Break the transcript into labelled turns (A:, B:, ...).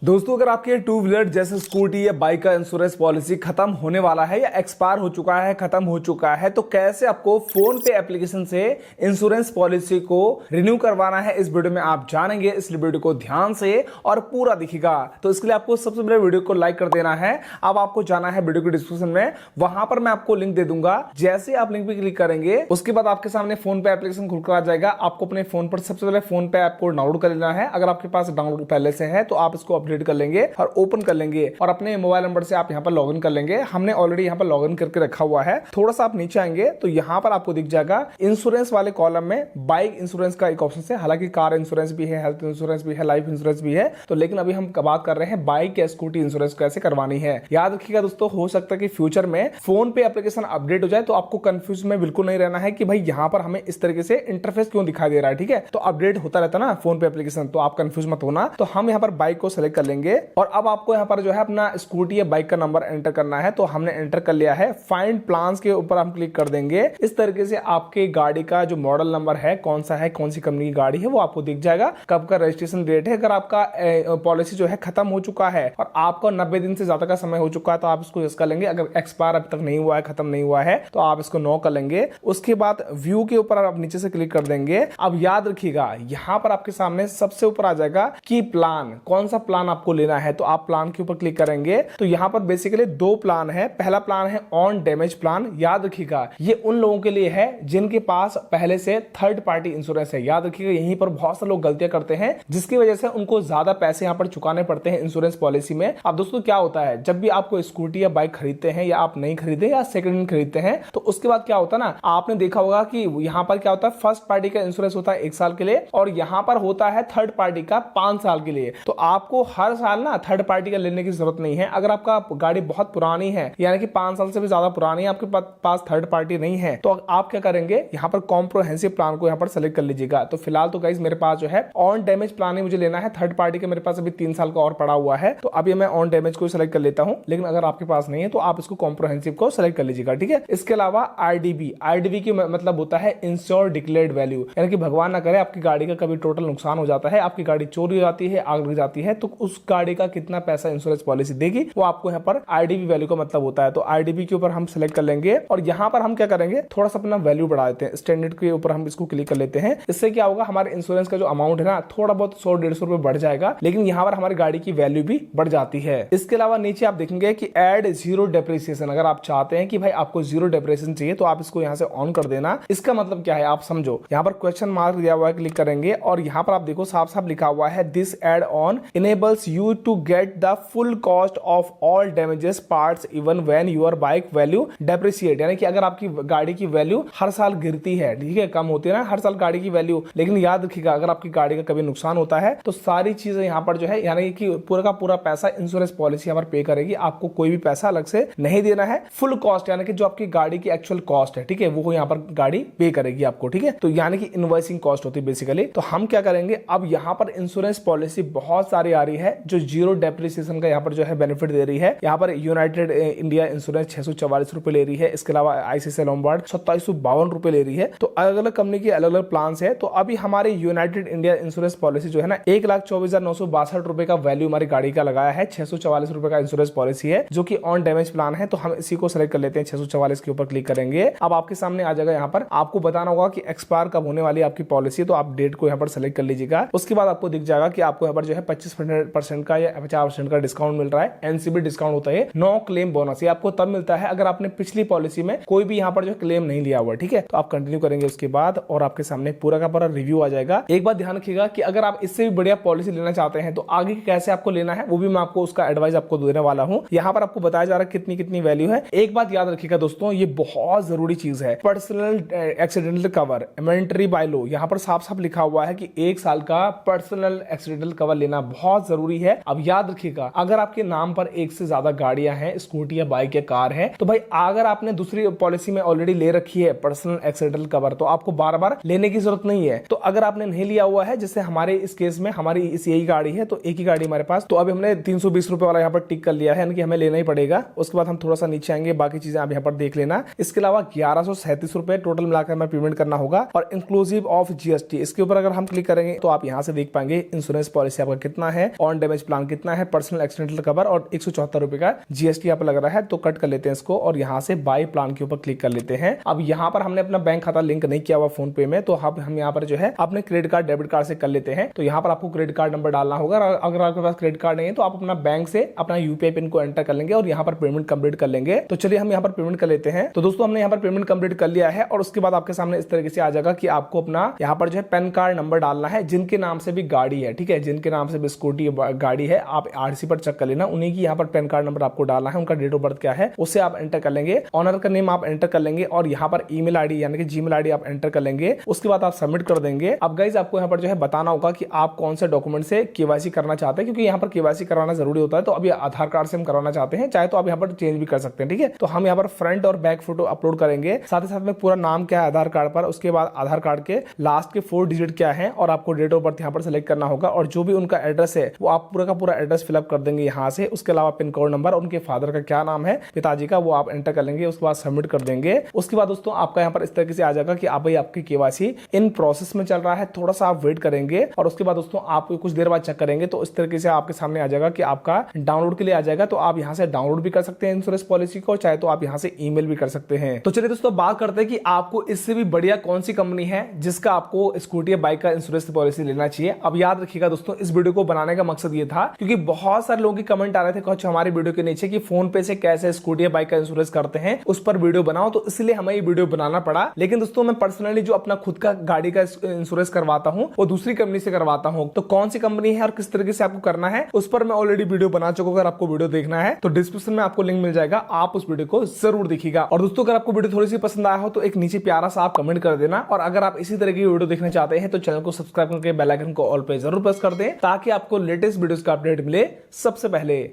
A: दोस्तों, अगर आपके टू व्हीलर जैसे स्कूटी या बाइक का इंश्योरेंस पॉलिसी खत्म होने वाला है या एक्सपायर हो चुका है, खत्म हो चुका है, तो कैसे आपको फोन पे एप्लीकेशन से इंश्योरेंस पॉलिसी को रिन्यू करवाना है, इस वीडियो में आप जानेंगे। इस वीडियो को ध्यान से और पूरा दिखेगा। तो इसके लिए आपको सबसे पहले वीडियो को लाइक कर देना है। अब आपको जाना है वीडियो के डिस्क्रिप्शन में, वहां पर मैं आपको लिंक दे दूंगा। जैसे आप लिंक पे क्लिक करेंगे उसके बाद आपके सामने फोन पे एप्लीकेशन खुलकर आ जाएगा। आपको अपने फोन पर सबसे पहले फोन पे ऐप को डाउनलोड कर लेना है। अगर आपके पास डाउनलोड पहले से है तो आप इसको अपडेट कर लेंगे और ओपन कर लेंगे और अपने मोबाइल नंबर से आप यहां पर लॉगिन कर लेंगे। हमने ऑलरेडी यहां पर लॉगिन करके रखा हुआ है। थोड़ा सा आप नीचे आएंगे तो यहां पर आपको दिख जाएगा इंश्योरेंस वाले कॉलम में बाइक इंश्योरेंस का एक ऑप्शन है। हालांकि कार इंश्योरेंस भी है, हेल्थ इंश्योरेंस भी है, लाइफ इंश्योरेंस भी है, तो लेकिन अभी हम बात कर रहे हैं बाइक या स्कूटी इंश्योरेंस कैसे करवानी है। याद रखिएगा दोस्तों, हो सकता है कि फ्यूचर में फोन पे एप्लीकेशन अपडेट हो जाए तो आपको कंफ्यूज में बिल्कुल नहीं रहना है कि भाई यहां पर हमें इस तरीके से इंटरफेस क्यों दिखाई दे रहा है। ठीक है, तो अपडेट होता रहता ना फोन पे एप्लीकेशन, तो आप कंफ्यूज मत होना। तो हम यहां पर बाइक को सेलेक्ट कर लेंगे और अब आपको यहां पर जो है अपना स्कूटी या बाइक का नंबर एंटर करना है। तो हमने एंटर कर लिया है। फाइंड प्लान्स के ऊपर हम क्लिक कर देंगे। इस तरीके से आपके गाड़ी का जो मॉडल नंबर है, कौन सा है, कौन सी कंपनी की गाड़ी है, वो आपको दिख जाएगा। कब का रजिस्ट्रेशन डेट है। अगर आपका पॉलिसी जो है खत्म हो चुका है और आपको 90 दिन से ज्यादा का समय हो चुका है तो आप इसको यस कर लेंगे। अगर एक्सपायर अभी तक नहीं हुआ है, खत्म नहीं हुआ है, तो आप इसको नो कर लेंगे। उसके बाद व्यू के ऊपर आप नीचे से क्लिक कर देंगे। अब याद रखिएगा यहां पर आपके सामने सबसे ऊपर आ जाएगा कि प्लान, कौन सा प्लान आपको लेना है। तो आप प्लान के ऊपर क्लिक करेंगे तो यहां पर बेसिकली दो प्लान है। पहला प्लान है ऑन डैमेज प्लान। याद रखिएगा ये उन लोगों के लिए है जिनके पास पहले से थर्ड पार्टी इंश्योरेंस है। याद रखिएगा यहीं पर बहुत से लोग गलतियां करते हैं जिसकी वजह से उनको ज्यादा पैसे यहां पर चुकाने पड़ते हैं इंश्योरेंस पॉलिसी में। अब दोस्तों क्या होता है, जब भी आपको स्कूटी या बाइक खरीदते हैं या आप नहीं खरीदे या सेकंड हैंड खरीदते हैं तो उसके बाद क्या होता है ना, आपने देखा होगा कि यहां पर क्या होता है, फर्स्ट पार्टी का इंश्योरेंस होता है 1 साल के लिए और यहां पर होता है थर्ड पार्टी का 5 साल के लिए। तो आपको हर साल ना थर्ड पार्टी का लेने की जरूरत नहीं है। अगर आपका गाड़ी बहुत पुरानी है, यानी कि 5 साल से भी ज्यादा पुरानी है, आपके पास थर्ड पार्टी नहीं है, तो आप क्या करेंगे, यहाँ पर कॉम्प्रिहेंसिव प्लान को यहाँ पर सेलेक्ट कर लीजिएगा। तो फिलहाल तो गाइस मेरे पास जो है ऑन डैमेज प्लान ही मुझे लेना है। थर्ड पार्टी के मेरे पास अभी 3 साल का और पड़ा हुआ है, तो अभी मैं ऑन डैमेज को सेलेक्ट कर लेता हूं। लेकिन अगर आपके पास नहीं है तो आप इसको कॉम्प्रिहेंसिव को सेलेक्ट कर लीजिएगा। ठीक है, इसके अलावा आईडीबी की मतलब होता है इंश्योर्ड डिक्लेयर्ड वैल्यू, यानी कि भगवान ना करे आपकी गाड़ी का कभी टोटल नुकसान हो जाता है, आपकी गाड़ी चोरी हो जाती है, आग लग जाती है, तो उस गाड़ी का कितना पैसा इंश्योरेंस पॉलिसी देगी वो आपको यहाँ पर आईडीबी वैल्यू का मतलब होता है। तो आईडीबी के ऊपर हम सेलेक्ट कर लेंगे और यहाँ पर हम क्या करेंगे, थोड़ा सा अपना वैल्यू बढ़ा देते हैं। स्टैंडर्ड के ऊपर हम इसको क्लिक कर लेते हैं। इससे क्या होगा, हमारे इंश्योरेंस का जो अमाउंट है ना थोड़ा बहुत 100-150 रुपए बढ़ जाएगा, लेकिन यहाँ पर हमारी गाड़ी की वैल्यू भी बढ़ जाती है। इसके अलावा नीचे आप देखेंगे कि ऐड जीरो डेप्रिसिएशन। अगर आप चाहते हैं कि भाई आपको जीरो डेप्रिसिएशन चाहिए तो आप इसको यहाँ से ऑन कर देना। इसका मतलब क्या है आप समझो, यहाँ पर क्वेश्चन मार्क दिया हुआ है, क्लिक करेंगे और यहाँ पर आप देखो साफ साफ लिखा हुआ है this add on enables you to get the full cost of all damages parts even when your bike value depreciate. यानी कि अगर आपकी गाड़ी की वैल्यू हर साल गिरती है, ठीक है, कम होती है ना हर साल गाड़ी की वैल्यू, लेकिन याद रखिएगा अगर आपकी गाड़ी का कभी नुकसान होता है तो सारी चीजें यहाँ पर जो है, यानी कि पूरा का पूरा पैसा इंश्योरेंस पॉलिसी यहाँ पर पे करेगी। आपको कोई भी पैसा अलग से नहीं देना है। फुल कॉस्ट यानी कि जो आपकी गाड़ी की एक्चुअल कॉस्ट है, ठीक है, वो यहाँ पर गाड़ी पे करेगी आपको। ठीक है, तो यानी कि इनवॉइसिंग कॉस्ट होती है बेसिकली। तो हम क्या करेंगे, अब यहाँ पर इंश्योरेंस पॉलिसी बहुत सारी आ रही है जो जीरो डेप्रिसिएशन का यहाँ पर जो है बेनिफिट दे रही है। यहाँ पर यूनाइटेड इंडिया इंश्योरेंस 644 रुपए ले रही है। इसके अलावा आईसीआईसीआई लोम्बार्ड 2752 रुपए ले रही है। तो अलग अलग कंपनी की अलग अलग प्लान है। तो अभी हमारे यूनाइटेड इंडिया इंश्योरेंस पॉलिसी जो है ना 1,24,962 रुपए का वैल्यू हमारी गाड़ी का लगाया है। 644 रुपए का इंश्योरेंस पॉलिसी है जो कि ऑन डैमेज प्लान है। तो हम इसी को सेलेक्ट कर लेते हैं। 644 के ऊपर क्लिक करेंगे। अब आपके सामने आ जाएगा, यहाँ पर आपको बताना होगा कि एक्सपायर कब होने वाली है आपकी पॉलिसी। तो आप डेट को यहाँ पर सेलेक्ट कर लीजिएगा। उसके बाद आपको दिख जाएगा कि आपको यहाँ पर जो है 25% का या 50% का डिस्काउंट मिल रहा है। एनसीबी डिस्काउंट होता है। नो क्लेम बोनस ये आपको तब मिलता है अगर आपने पिछली पॉलिसी में कोई भी यहाँ पर जो क्लेम नहीं लिया हुआ। ठीक है, तो आप कंटिन्यू करेंगे उसके बाद और आपके सामने पूरा का पूरा रिव्यू आ जाएगा। एक बात ध्यान रखिएगा कि अगर आप इससे भी बढ़िया पॉलिसी लेना चाहते हैं तो आगे कैसे आपको लेना है वो भी मैं आपको उसका एडवाइस आपको देने वाला हूं। यहाँ पर आपको बताया जा रहा है कितनी कितनी वैल्यू है। एक बात याद रखिएगा दोस्तों, ये बहुत जरूरी चीज है। Personal accidental cover inventory by law, यहाँ पर साफ साफ लिखा हुआ है कि 1 साल का पर्सनल एक्सीडेंटल कवर लेना बहुत जरूरी है। अब याद रखिएगा अगर आपके नाम पर एक से ज्यादा गाड़ियां हैं, स्कूटी या बाइक या कार है, तो भाई अगर आपने दूसरी पॉलिसी में ऑलरेडी ले रखी है पर्सनल एक्सीडेंटल कवर तो आपको बार बार लेने की जरूरत नहीं है। तो अगर आपने नहीं लिया हुआ है, जैसे हमारे इस केस में हमारी इस यही गाड़ी है तो एक ही गाड़ी हमारे पास, तो अभी हमने 320 रुपए वाला यहाँ पर टिक कर लिया है, यानी कि हमें लेना ही पड़ेगा। उसके बाद हम थोड़ा सा नीचे आएंगे, बाकी चीजें आप यहाँ पर देख लेना। इसके अलावा 1137 रुपए टोटल मिलाकर हमें पेमेंट करना होगा और इंक्लूसिव ऑफ जीएसटी। इसके ऊपर अगर हम क्लिक करेंगे तो आप यहाँ से देख पाएंगे इंश्योरेंस पॉलिसी आपका कितना है, ऑन नॉन डैमेज प्लान कितना है, पर्सनल एक्सीडेंटल कवर और 174 रुपए का जीएसटी यहाँ पर लग रहा है। तो कट कर लेते हैं इसको और यहाँ से बाय प्लान के ऊपर क्लिक कर लेते हैं। अब यहाँ पर हमने अपना बैंक खाता लिंक नहीं किया हुआ फोन पे में, तो हम यहाँ पर जो है अपने क्रेडिट कार्ड डेबिट कार्ड से कर लेते हैं। तो यहाँ पर आपको क्रेडिट कार्ड नंबर डालना होगा। अगर आपके पास क्रेडिट कार्ड नहीं है तो आप अपना बैंक से अपना यूपीआई पिन को एंटर कर लेंगे और यहाँ पर पेमेंट कंप्लीट कर लेंगे। तो चलिए हम यहाँ पर पेमेंट कर लेते हैं। तो दोस्तों हमने यहाँ पर पेमेंट कंप्लीट कर लिया है और उसके बाद आपके सामने इस तरीके से आ जाएगा कि आपको अपना यहाँ पर जो है पैन कार्ड नंबर डालना है। जिनके नाम से भी गाड़ी है, ठीक है, जिनके नाम से भी स्कूटी गाड़ी है, आप आरसी पर चेक कर लेना, उन्हीं की यहाँ पर पैन कार्ड नंबर आपको डालना है। उनका डेट ऑफ बर्थ क्या है उसे आप एंटर कर लेंगे। ऑनर का नेम आप एंटर कर लेंगे और यहाँ पर ईमेल आईडी यानी कि जीमेल आईडी आप एंटर कर लेंगे। उसके बाद आप सबमिट कर देंगे। अब गाइस आपको यहाँ पर जो है बताना होगा कि आप कौन से डॉक्यूमेंट से केवाईसी करना चाहते हैं, क्योंकि यहाँ पर केवाईसी कराना जरूरी होता है। तो अभी आधार कार्ड से हम करवाना चाहते हैं, चाहे तो आप यहाँ पर चेंज भी कर सकते हैं, ठीक है। तो हम यहाँ पर फ्रंट और बैक फोटो अपलोड करेंगे, साथ ही साथ में पूरा नाम क्या है आधार कार्ड पर, उसके बाद आधार कार्ड के लास्ट के 4 डिजिट क्या है और आपको डेट ऑफ बर्थ यहाँ पर सेलेक्ट करना होगा और जो भी उनका एड्रेस है वो आप पूरा का पूरा एड्रेस फिलअप कर देंगे यहाँ से। उसके अलावा पिन कोड नंबर, उनके फादर का क्या नाम है, पिताजी का, वो आप एंटर कर लेंगे। उसके बाद सबमिट कर देंगे। उसके बाद दोस्तों आपका यहाँ पर इस तरीके से आ जाएगा कि आप भाई आपकी केवाईसी इन प्रोसेस में चल रहा है, थोड़ा सा आप वेट करेंगे और उसके बाद दोस्तों आप कुछ देर बाद चेक करेंगे तो इस तरीके से आपके सामने आ जाएगा कि आपका डाउनलोड के लिए आ जाएगा। तो आप यहाँ से डाउनलोड भी कर सकते हैं इंश्योरेंस पॉलिसी को, चाहे तो आप यहाँ से ईमेल भी कर सकते हैं। तो चलिए दोस्तों बात करते हैं कि आपको इससे भी बढ़िया कौन सी कंपनी है जिसका आपको स्कूटी या बाइक का इंश्योरेंस पॉलिसी लेना चाहिए। अब याद रखिएगा दोस्तों, इस वीडियो को बनाने का मकसद ये था क्योंकि बहुत सारे लोगों के कमेंट आ रहे थे कुछ हमारी वीडियो के नीचे कि फोन पे से कैसे स्कूटी या बाइक का इंश्योरेंस करते हैं, उस पर वीडियो बनाओ। तो इसलिए हमें ये वीडियो बनाना पड़ा। लेकिन दोस्तों मैं पर्सनली जो अपना खुद का गाड़ी का इंश्योरेंस करवाता हूं वो दूसरी कंपनी से करवाता हूं। तो कौन सी कंपनी है और किस तरीके से आपको करना है उस पर मैं ऑलरेडी वीडियो बना चुका हूं। अगर आपको वीडियो देखना है तो डिस्क्रिप्शन में आपको लिंक मिल जाएगा, आप उस वीडियो को जरूर देखिएगा। और दोस्तों अगर आपको वीडियो थोड़ी सी पसंद आया हो तो एक नीचे प्यारा सा आप कमेंट कर देना। और अगर आप इसी तरह की वीडियो देखना चाहते हैं तो चैनल को सब्सक्राइब करके बेल आइकन को ऑल पे जरूर प्रेस कर दें ताकि आपको लेटेस्ट वीडियोस का अपडेट मिले सबसे पहले।